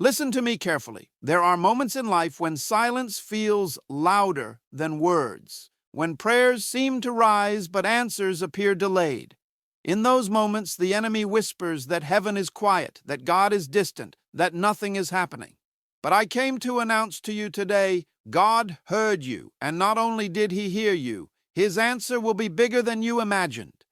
Listen to me carefully. There are moments in life when silence feels louder than words, when prayers seem to rise but answers appear delayed. In those moments, the enemy whispers that heaven is quiet, that God is distant, that nothing is happening. But I came to announce to you today, God heard you, and not only did he hear you, his answer will be bigger than you imagined.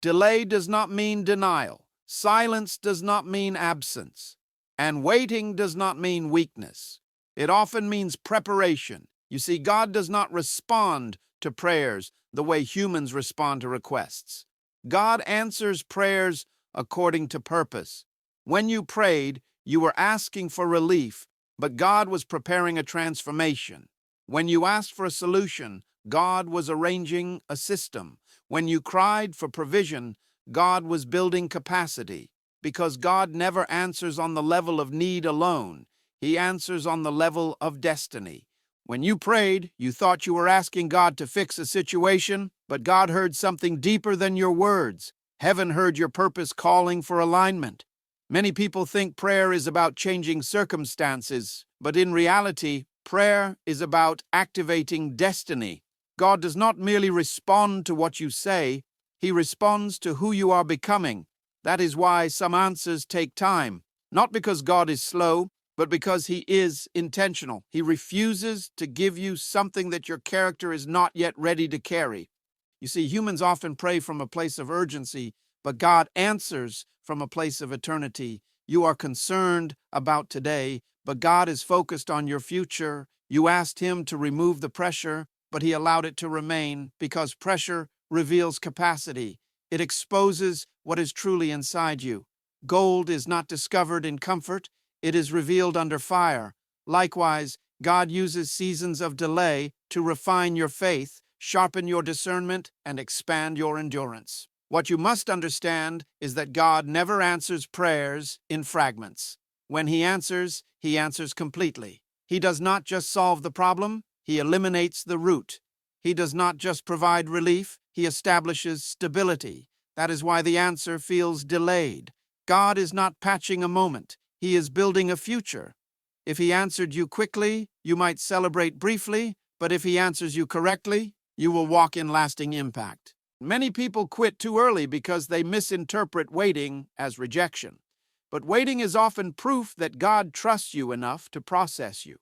Delay does not mean denial. Silence does not mean absence. And waiting does not mean weakness. It often means preparation. You see, God does not respond to prayers the way humans respond to requests. God answers prayers according to purpose. When you prayed, you were asking for relief, but God was preparing a transformation. When you asked for a solution, God was arranging a system. When you cried for provision, God was building capacity. Because God never answers on the level of need alone. He answers on the level of destiny. When you prayed, you thought you were asking God to fix a situation, but God heard something deeper than your words. Heaven heard your purpose calling for alignment. Many people think prayer is about changing circumstances, but in reality, prayer is about activating destiny. God does not merely respond to what you say, he responds to who you are becoming. That is why some answers take time, not because God is slow, but because he is intentional. He refuses to give you something that your character is not yet ready to carry. You see, humans often pray from a place of urgency, but God answers from a place of eternity. You are concerned about today, but God is focused on your future. You asked him to remove the pressure, but he allowed it to remain because pressure reveals capacity. It exposes what is truly inside you. Gold is not discovered in comfort, it is revealed under fire. Likewise, God uses seasons of delay to refine your faith, sharpen your discernment, and expand your endurance. What you must understand is that God never answers prayers in fragments. When he answers completely. He does not just solve the problem, he eliminates the root. He does not just provide relief, he establishes stability. That is why the answer feels delayed. God is not patching a moment. He is building a future. If he answered you quickly, you might celebrate briefly, but if he answers you correctly, you will walk in lasting impact. Many people quit too early because they misinterpret waiting as rejection. But waiting is often proof that God trusts you enough to process you.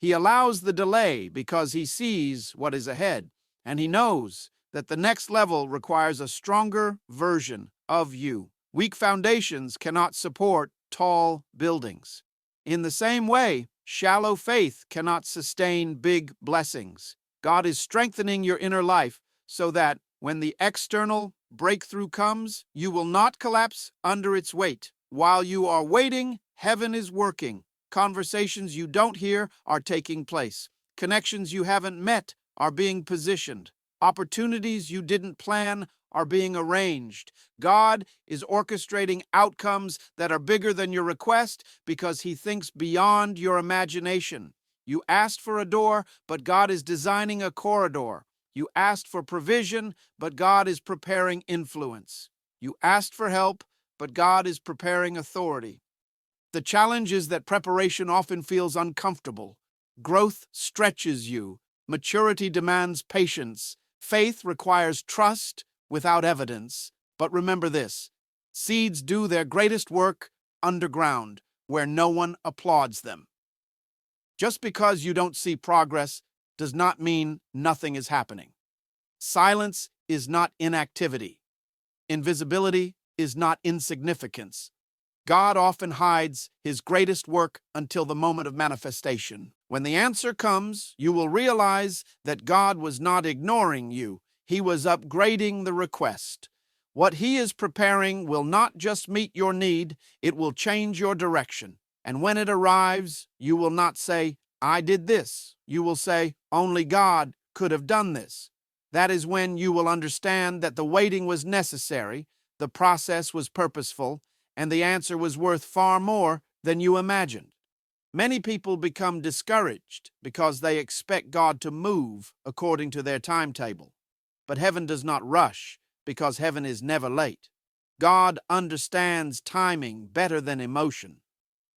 He allows the delay because he sees what is ahead, and he knows that the next level requires a stronger version of you. Weak foundations cannot support tall buildings. In the same way, shallow faith cannot sustain big blessings. God is strengthening your inner life so that when the external breakthrough comes, you will not collapse under its weight. While you are waiting, heaven is working. Conversations you don't hear are taking place. Connections you haven't met are being positioned. Opportunities you didn't plan are being arranged. God is orchestrating outcomes that are bigger than your request because he thinks beyond your imagination. You asked for a door, but God is designing a corridor. You asked for provision, but God is preparing influence. You asked for help, but God is preparing authority. The challenge is that preparation often feels uncomfortable. Growth stretches you. Maturity demands patience. Faith requires trust without evidence. But remember this, seeds do their greatest work underground, where no one applauds them. Just because you don't see progress does not mean nothing is happening. Silence is not inactivity. Invisibility is not insignificance. God often hides his greatest work until the moment of manifestation. When the answer comes, you will realize that God was not ignoring you. He was upgrading the request. What he is preparing will not just meet your need, it will change your direction. And when it arrives, you will not say, I did this. You will say, only God could have done this. That is when you will understand that the waiting was necessary, the process was purposeful, and the answer was worth far more than you imagined. Many people become discouraged because they expect God to move according to their timetable. But heaven does not rush because heaven is never late. God understands timing better than emotion.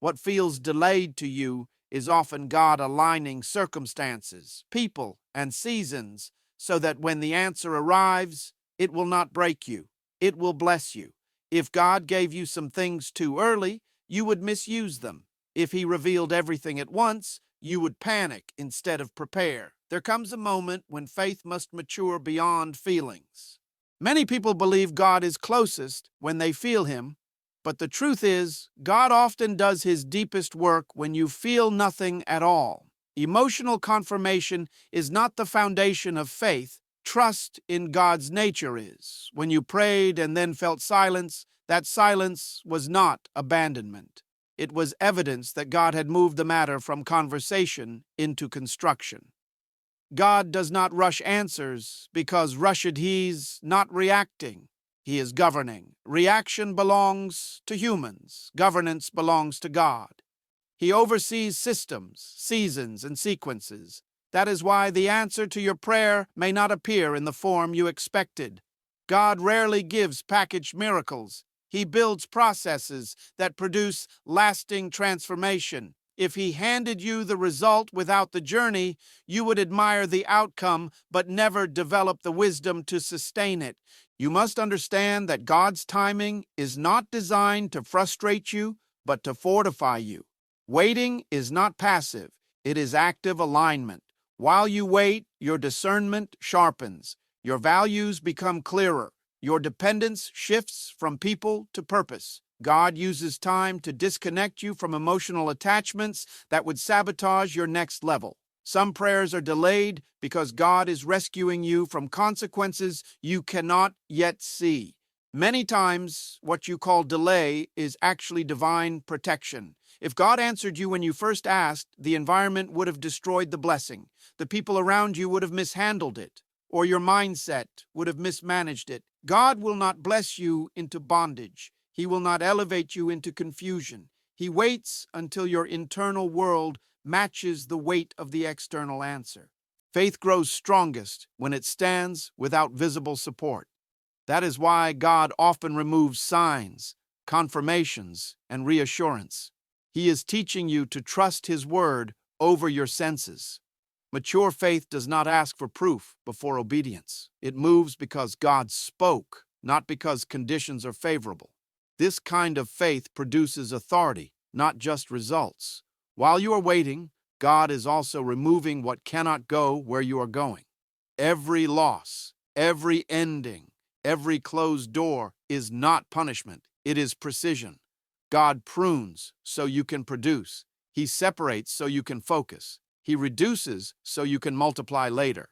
What feels delayed to you is often God aligning circumstances, people, and seasons so that when the answer arrives, it will not break you. It will bless you. If God gave you some things too early, you would misuse them. If He revealed everything at once, you would panic instead of prepare. There comes a moment when faith must mature beyond feelings. Many people believe God is closest when they feel Him, but the truth is, God often does His deepest work when you feel nothing at all. Emotional confirmation is not the foundation of faith. Trust in God's nature is. When you prayed and then felt silence, that silence was not abandonment. It was evidence that God had moved the matter from conversation into construction. God does not rush answers because He's not reacting. He is governing. Reaction belongs to humans. Governance belongs to God. He oversees systems, seasons, and sequences. That is why the answer to your prayer may not appear in the form you expected. God rarely gives packaged miracles. He builds processes that produce lasting transformation. If He handed you the result without the journey, you would admire the outcome but never develop the wisdom to sustain it. You must understand that God's timing is not designed to frustrate you, but to fortify you. Waiting is not passive, it is active alignment. While you wait, your discernment sharpens, your values become clearer, your dependence shifts from people to purpose. God uses time to disconnect you from emotional attachments that would sabotage your next level. Some prayers are delayed because God is rescuing you from consequences you cannot yet see. Many times, what you call delay is actually divine protection. If God answered you when you first asked, the environment would have destroyed the blessing. The people around you would have mishandled it, or your mindset would have mismanaged it. God will not bless you into bondage. He will not elevate you into confusion. He waits until your internal world matches the weight of the external answer. Faith grows strongest when it stands without visible support. That is why God often removes signs, confirmations, and reassurance. He is teaching you to trust His word over your senses. Mature faith does not ask for proof before obedience. It moves because God spoke, not because conditions are favorable. This kind of faith produces authority, not just results. While you are waiting, God is also removing what cannot go where you are going. Every loss, every ending, every closed door is not punishment. It is precision. God prunes so you can produce. He separates so you can focus. He reduces so you can multiply later.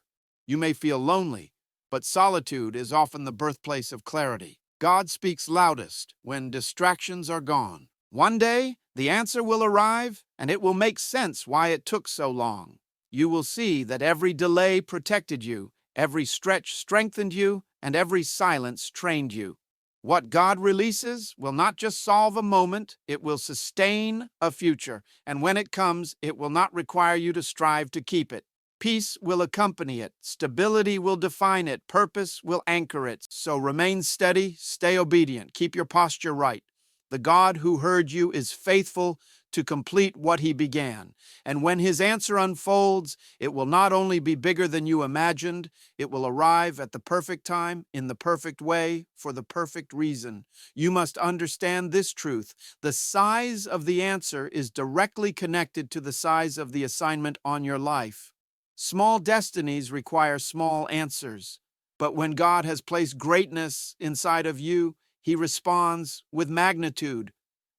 You may feel lonely, but solitude is often the birthplace of clarity. God speaks loudest when distractions are gone. One day, the answer will arrive, and it will make sense why it took so long. You will see that every delay protected you, every stretch strengthened you, and every silence trained you. What God releases will not just solve a moment, it will sustain a future. And when it comes, it will not require you to strive to keep it. Peace will accompany it. Stability will define it. Purpose will anchor it. So remain steady, stay obedient, keep your posture right. The God who heard you is faithful to complete what He began. And when His answer unfolds, it will not only be bigger than you imagined, it will arrive at the perfect time, in the perfect way, for the perfect reason. You must understand this truth. The size of the answer is directly connected to the size of the assignment on your life. Small destinies require small answers. But when God has placed greatness inside of you, He responds with magnitude.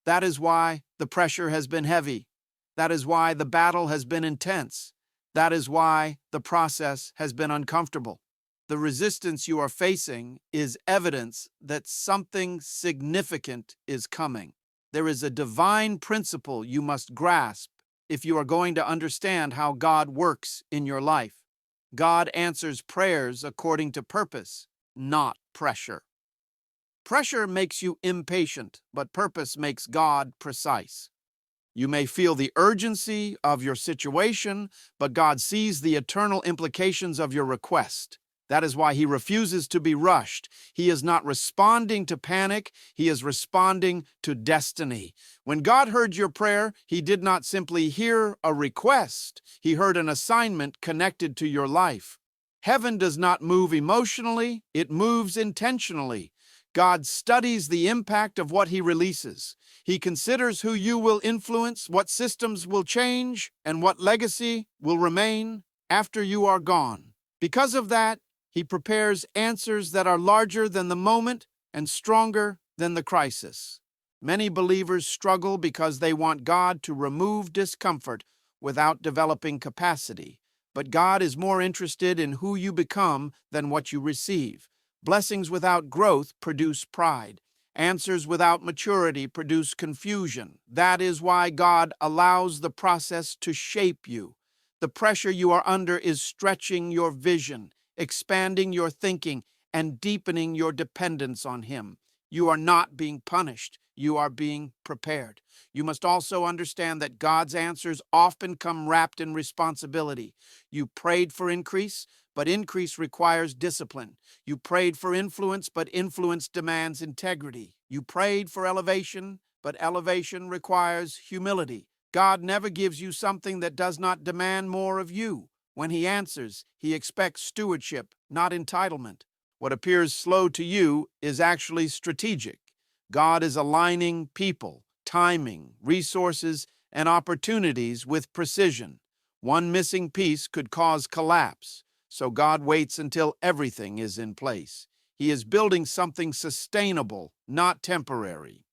That is why the pressure has been heavy. That is why the battle has been intense. That is why the process has been uncomfortable. The resistance you are facing is evidence that something significant is coming. There is a divine principle you must grasp if you are going to understand how God works in your life. God answers prayers according to purpose, not pressure. Pressure makes you impatient, but purpose makes God precise. You may feel the urgency of your situation, but God sees the eternal implications of your request. That is why he refuses to be rushed. He is not responding to panic, he is responding to destiny. When God heard your prayer, he did not simply hear a request, he heard an assignment connected to your life. Heaven does not move emotionally, it moves intentionally. God studies the impact of what he releases. He considers who you will influence, what systems will change, and what legacy will remain after you are gone. Because of that, he prepares answers that are larger than the moment and stronger than the crisis. Many believers struggle because they want God to remove discomfort without developing capacity. But God is more interested in who you become than what you receive. Blessings without growth produce pride. Answers without maturity produce confusion. That is why God allows the process to shape you. The pressure you are under is stretching your vision, expanding your thinking, and deepening your dependence on him. You are not being punished. You are being prepared. You must also understand that God's answers often come wrapped in responsibility. You prayed for increase, but increase requires discipline. You prayed for influence, but influence demands integrity. You prayed for elevation, but elevation requires humility. God never gives you something that does not demand more of you. When he answers, he expects stewardship, not entitlement. What appears slow to you is actually strategic. God is aligning people, timing, resources, and opportunities with precision. One missing piece could cause collapse, so God waits until everything is in place. He is building something sustainable, not temporary.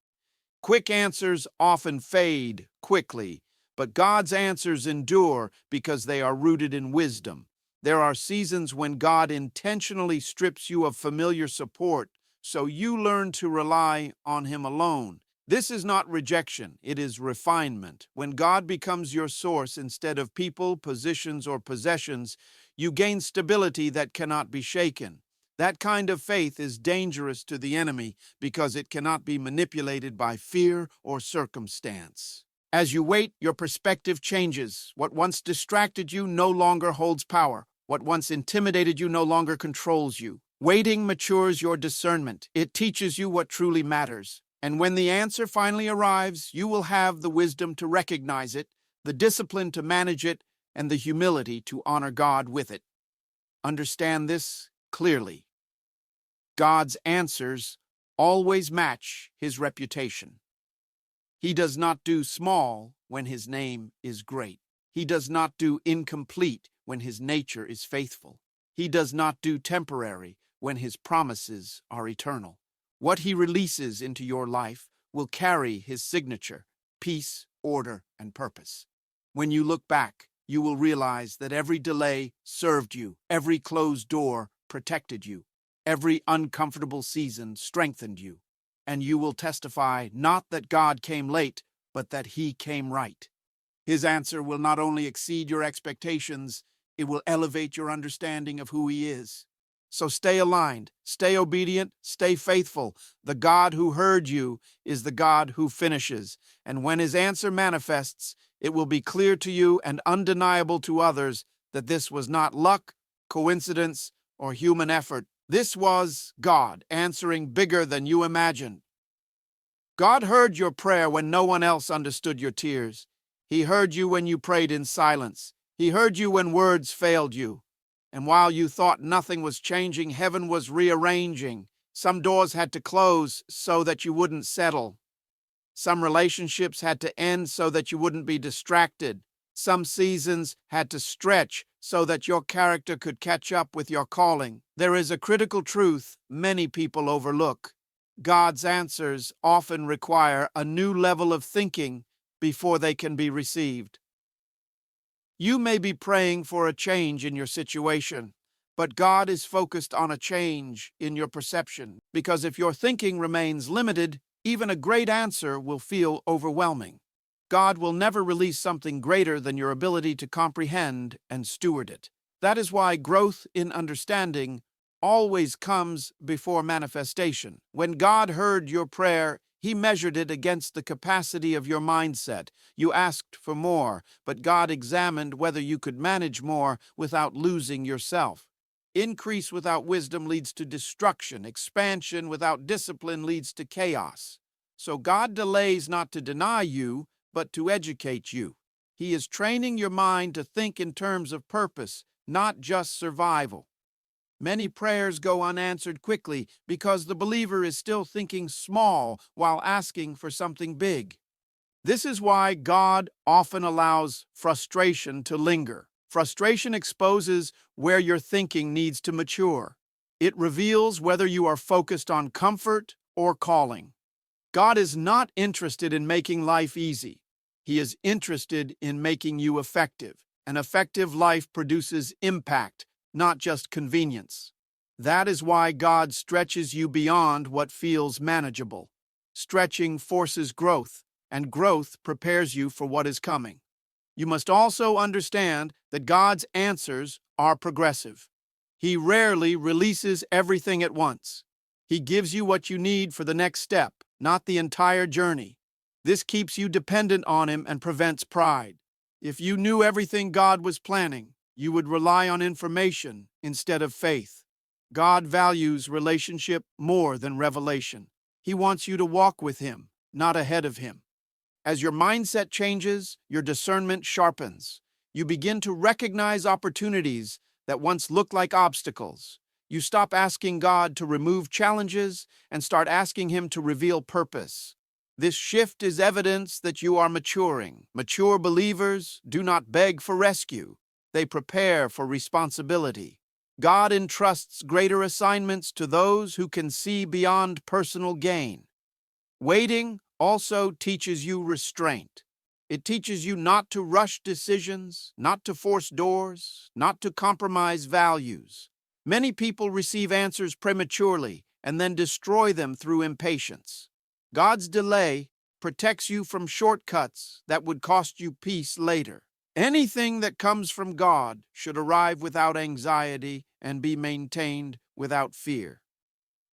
Quick answers often fade quickly, but God's answers endure because they are rooted in wisdom. There are seasons when God intentionally strips you of familiar support so you learn to rely on him alone. This is not rejection, it is refinement. When God becomes your source instead of people, positions, or possessions, you gain stability that cannot be shaken. That kind of faith is dangerous to the enemy because it cannot be manipulated by fear or circumstance. As you wait, your perspective changes. What once distracted you no longer holds power. What once intimidated you no longer controls you. Waiting matures your discernment. It teaches you what truly matters. And when the answer finally arrives, you will have the wisdom to recognize it, the discipline to manage it, and the humility to honor God with it. Understand this clearly. God's answers always match his reputation. He does not do small when his name is great. He does not do incomplete when his nature is faithful. He does not do temporary when his promises are eternal. What he releases into your life will carry his signature, peace, order, and purpose. When you look back, you will realize that every delay served you, every closed door protected you, every uncomfortable season strengthened you, and you will testify not that God came late, but that he came right. His answer will not only exceed your expectations, it will elevate your understanding of who he is. So stay aligned, stay obedient, stay faithful. The God who heard you is the God who finishes. And when his answer manifests, it will be clear to you and undeniable to others that this was not luck, coincidence, or human effort. This was God answering bigger than you imagined. God heard your prayer when no one else understood your tears. He heard you when you prayed in silence. He heard you when words failed you. And while you thought nothing was changing, heaven was rearranging. Some doors had to close so that you wouldn't settle. Some relationships had to end so that you wouldn't be distracted. Some seasons had to stretch so that your character could catch up with your calling. There is a critical truth many people overlook. God's answers often require a new level of thinking before they can be received. You may be praying for a change in your situation, but God is focused on a change in your perception, because if your thinking remains limited, even a great answer will feel overwhelming. God will never release something greater than your ability to comprehend and steward it. That is why growth in understanding always comes before manifestation. When God heard your prayer, he measured it against the capacity of your mindset. You asked for more, but God examined whether you could manage more without losing yourself. Increase without wisdom leads to destruction. Expansion without discipline leads to chaos. So God delays not to deny you, but to educate you. He is training your mind to think in terms of purpose, not just survival. Many prayers go unanswered quickly because the believer is still thinking small while asking for something big. This is why God often allows frustration to linger. Frustration exposes where your thinking needs to mature. It reveals whether you are focused on comfort or calling. God is not interested in making life easy. He is interested in making you effective. An effective life produces impact, not just convenience. That is why God stretches you beyond what feels manageable. Stretching forces growth, and growth prepares you for what is coming. You must also understand that God's answers are progressive. He rarely releases everything at once. He gives you what you need for the next step, not the entire journey. This keeps you dependent on Him and prevents pride. If you knew everything God was planning, you would rely on information instead of faith. God values relationship more than revelation. He wants you to walk with Him, not ahead of Him. As your mindset changes, your discernment sharpens. You begin to recognize opportunities that once looked like obstacles. You stop asking God to remove challenges and start asking Him to reveal purpose. This shift is evidence that you are maturing. Mature believers do not beg for rescue. They prepare for responsibility. God entrusts greater assignments to those who can see beyond personal gain. Waiting also teaches you restraint. It teaches you not to rush decisions, not to force doors, not to compromise values. Many people receive answers prematurely and then destroy them through impatience. God's delay protects you from shortcuts that would cost you peace later. Anything that comes from God should arrive without anxiety and be maintained without fear.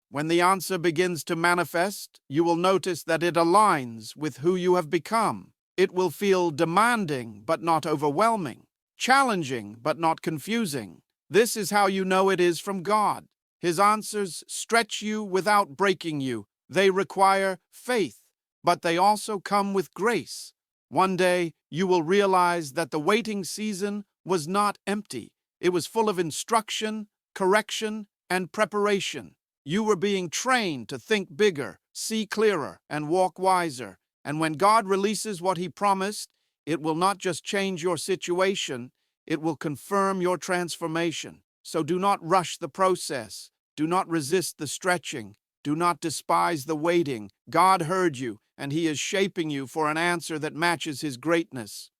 When the answer begins to manifest, you will notice that it aligns with who you have become. It will feel demanding but not overwhelming, challenging but not confusing. This is how you know it is from God. His answers stretch you without breaking you. They require faith, but they also come with grace. One day, you will realize that the waiting season was not empty. It was full of instruction, correction, and preparation. You were being trained to think bigger, see clearer, and walk wiser. And when God releases what He promised, it will not just change your situation, it will confirm your transformation. So do not rush the process. Do not resist the stretching. Do not despise the waiting. God heard you, and He is shaping you for an answer that matches His greatness.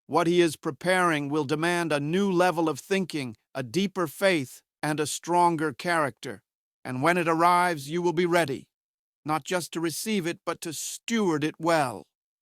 What He is preparing will demand a new level of thinking, a deeper faith, and a stronger character. And when it arrives, you will be ready, not just to receive it, but to steward it well.